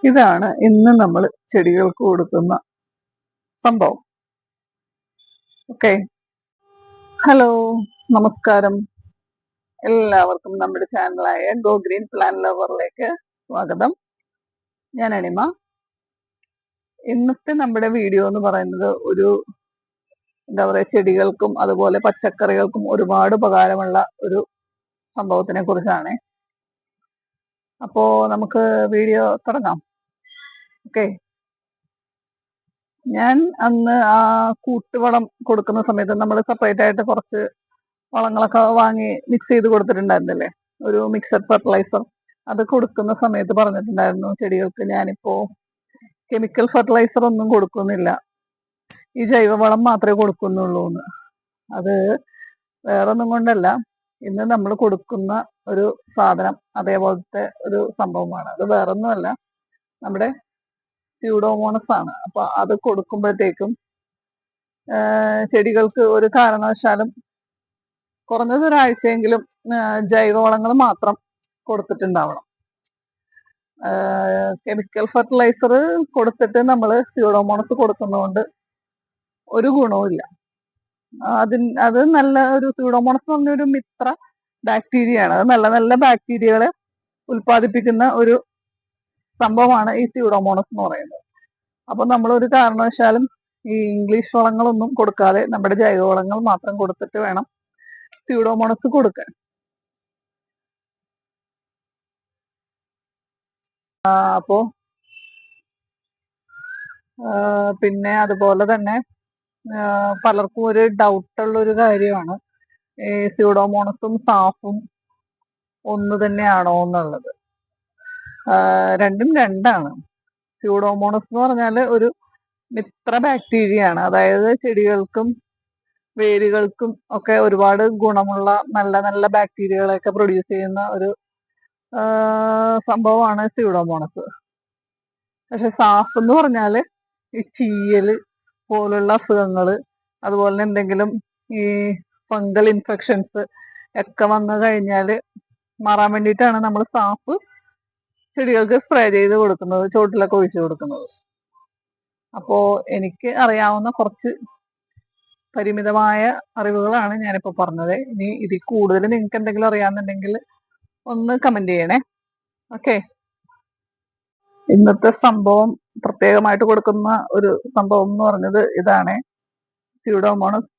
ഇതാണ് ഇന്ന് നമ്മൾ ചെടികൾക്ക് കൊടുക്കുന്ന സംഭവം. ഓക്കെ, ഹലോ, നമസ്കാരം. എല്ലാവർക്കും നമ്മുടെ ചാനലായ ഗോ ഗ്രീൻ പ്ലാൻ ലവറിലേക്ക് സ്വാഗതം. ഞാൻ അനിമ. ഇന്നത്തെ നമ്മുടെ വീഡിയോ എന്ന് പറയുന്നത് ഒരു എന്താ പറയുക, ചെടികൾക്കും അതുപോലെ പച്ചക്കറികൾക്കും ഒരുപാട് ഉപകാരമുള്ള ഒരു സംഭവത്തിനെ കുറിച്ചാണ്. അപ്പോ നമുക്ക് വീഡിയോ തുടങ്ങാം. ഓക്കെ, ഞാൻ അന്ന് ആ കൂട്ടുവളം കൊടുക്കുന്ന സമയത്ത് നമ്മൾ സെപ്പറേറ്റ് ആയിട്ട് കുറച്ച് വളങ്ങളൊക്കെ വാങ്ങി മിക്സ് ചെയ്ത് കൊടുത്തിട്ടുണ്ടായിരുന്നില്ലേ, ഒരു മിക്സഡ് ഫെർട്ടിലൈസർ. അത് കൊടുക്കുന്ന സമയത്ത് പറഞ്ഞിട്ടുണ്ടായിരുന്നു ചെടികൾക്ക് ഞാനിപ്പോ കെമിക്കൽ ഫെർട്ടിലൈസർ ഒന്നും കൊടുക്കുന്നില്ല, ഈ ജൈവവളം മാത്രമേ കൊടുക്കുന്നുള്ളൂ എന്ന്. അത് വേറൊന്നും കൊണ്ടല്ല, ഇന്ന് നമ്മൾ കൊടുക്കുന്ന ഒരു സാധനം അതേപോലത്തെ ഒരു സംഭവമാണ്. അത് വേറൊന്നുമല്ല, നമ്മുടെ സ്യൂഡോമോണസ് ആണ്. അപ്പൊ അത് കൊടുക്കുമ്പോഴത്തേക്കും ചെടികൾക്ക് ഒരു കാരണവശാലും കുറഞ്ഞത് ഒരാഴ്ചയെങ്കിലും ജൈവവളങ്ങൾ മാത്രം കൊടുത്തിട്ടുണ്ടാവണം. കെമിക്കൽ ഫെർട്ടിലൈസർ കൊടുത്തിട്ട് നമ്മൾ സ്യൂഡോമോണസ് കൊടുക്കുന്നതുകൊണ്ട് ഒരു ഗുണവും ഇല്ല. അത് നല്ല ഒരു സ്യൂഡോമോണസ് എന്ന് പറഞ്ഞൊരു മിത്ര ബാക്ടീരിയയാണ്. അത് നല്ല നല്ല ബാക്ടീരിയകളെ ഉൽപ്പാദിപ്പിക്കുന്ന ഒരു സംഭവമാണ് ഈ സ്യൂഡോമോണസ് എന്ന് പറയുന്നത്. അപ്പൊ നമ്മൾ ഒരു കാരണവശാലും ഈ ഇംഗ്ലീഷ് വളങ്ങളൊന്നും കൊടുക്കാതെ നമ്മുടെ ജൈവവളങ്ങൾ മാത്രം കൊടുത്തിട്ട് വേണം സ്യൂഡോമോണസ് കൊടുക്കാൻ. അപ്പോ പിന്നെ അതുപോലെ തന്നെ പലർക്കും ഒരു ഡൗട്ടുള്ള ഒരു കാര്യമാണ് ഈ സ്യൂഡോമോണസും സാഫും ഒന്ന് തന്നെയാണോ എന്നുള്ളത്. രണ്ടും രണ്ടാണ്. സ്യൂഡോമോണസ് എന്ന് പറഞ്ഞാൽ ഒരു മിത്ര ബാക്ടീരിയയാണ്. അതായത് ചെടികൾക്കും വേരുകൾക്കും ഒക്കെ ഒരുപാട് ഗുണമുള്ള നല്ല നല്ല ബാക്ടീരിയകളൊക്കെ പ്രൊഡ്യൂസ് ചെയ്യുന്ന ഒരു സംഭവമാണ് സ്യൂഡോമോണസ്. പക്ഷെ സാഫ് എന്ന് പറഞ്ഞാല് ഈ ചീയല് പോലുള്ള അസുഖങ്ങള്, അതുപോലെ തന്നെ എന്തെങ്കിലും ഈ ഫംഗൽ ഇൻഫെക്ഷൻസ് ഒക്കെ വന്നു കഴിഞ്ഞാല് മാറാൻ വേണ്ടിയിട്ടാണ് നമ്മൾ സാഫ് ചെടികൾക്ക് സ്പ്രേ ചെയ്ത് കൊടുക്കുന്നത്, ചോട്ടിലൊക്കെ ഒഴിച്ചു കൊടുക്കുന്നത്. അപ്പോ എനിക്ക് അറിയാവുന്ന കുറച്ച് പരിമിതമായ അറിവുകളാണ് ഞാനിപ്പോ പറഞ്ഞത്. ഇനി ഇതിൽ കൂടുതൽ നിങ്ങൾക്ക് എന്തെങ്കിലും അറിയാമെന്നുണ്ടെങ്കിൽ ഒന്ന് കമന്റ് ചെയ്യണേ. ഓക്കെ, ഇന്നത്തെ സംഭവം പ്രത്യേകമായിട്ട് കൊടുക്കുന്ന ഒരു സംഭവം എന്ന് പറഞ്ഞത് ഇതാണ്, സ്യൂഡോമോണസ്.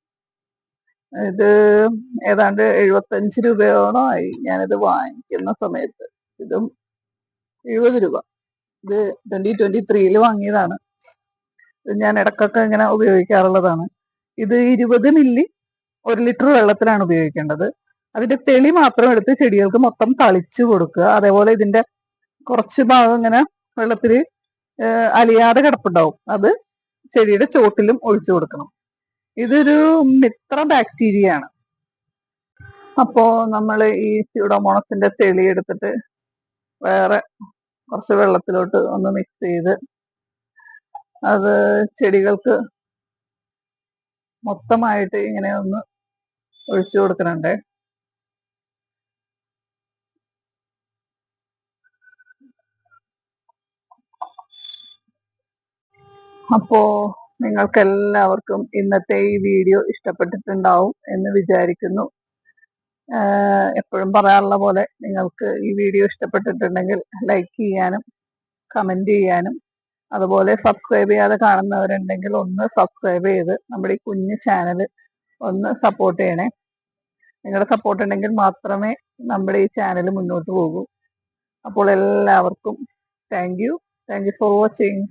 ഇത് ഏതാണ്ട് 75 രൂപയോളമായി ഞാനിത് വാങ്ങിക്കുന്ന സമയത്ത്. ഇതും 70 രൂപ. ഇത് 2023 വാങ്ങിയതാണ്. ഇത് ഞാൻ ഇടക്കൊക്കെ ഇങ്ങനെ ഉപയോഗിക്കാറുള്ളതാണ്. ഇത് 20 മില്ലി 1 ലിറ്റർ വെള്ളത്തിലാണ് ഉപയോഗിക്കേണ്ടത്. അതിന്റെ തെളി മാത്രം എടുത്ത് ചെടികൾക്ക് മൊത്തം തളിച്ചു കൊടുക്കുക. അതേപോലെ ഇതിന്റെ കുറച്ച് ഭാഗം ഇങ്ങനെ വെള്ളത്തിൽ അലിയാതെ കിടപ്പുണ്ടാവും, അത് ചെടിയുടെ ചോട്ടിലും ഒഴിച്ചു കൊടുക്കണം. ഇതൊരു മിത്ര ബാക്ടീരിയ ആണ്. അപ്പോ നമ്മൾ ഈ സ്യൂഡോമോണസിന്റെ തെളി എടുത്തിട്ട് വേറെ കുറച്ച് വെള്ളത്തിലോട്ട് ഒന്ന് മിക്സ് ചെയ്ത് അത് ചെടികൾക്ക് മൊത്തമായിട്ട് ഇങ്ങനെ ഒന്ന് ഒഴിച്ചു കൊടുക്കുന്നുണ്ട്. അപ്പോ നിങ്ങൾക്ക് എല്ലാവർക്കും ഇന്നത്തെ ഈ വീഡിയോ ഇഷ്ടപ്പെട്ടിട്ടുണ്ടാവും എന്ന് വിചാരിക്കുന്നു. എപ്പോഴും പറയാറുള്ള പോലെ നിങ്ങൾക്ക് ഈ വീഡിയോ ഇഷ്ടപ്പെട്ടിട്ടുണ്ടെങ്കിൽ ലൈക്ക് ചെയ്യാനും കമന്റ് ചെയ്യാനും അതുപോലെ സബ്സ്ക്രൈബ് ചെയ്യാതെ കാണുന്നവരുണ്ടെങ്കിൽ ഒന്ന് സബ്സ്ക്രൈബ് ചെയ്ത് നമ്മുടെ ഈ കുഞ്ഞു ചാനൽ ഒന്ന് സപ്പോർട്ട് ചെയ്യണേ. നിങ്ങളുടെ സപ്പോർട്ട് ഉണ്ടെങ്കിൽ മാത്രമേ നമ്മുടെ ഈ ചാനൽ മുന്നോട്ട് പോകൂ. അപ്പോൾ എല്ലാവർക്കും താങ്ക് യു ഫോർ വാച്ചിങ്.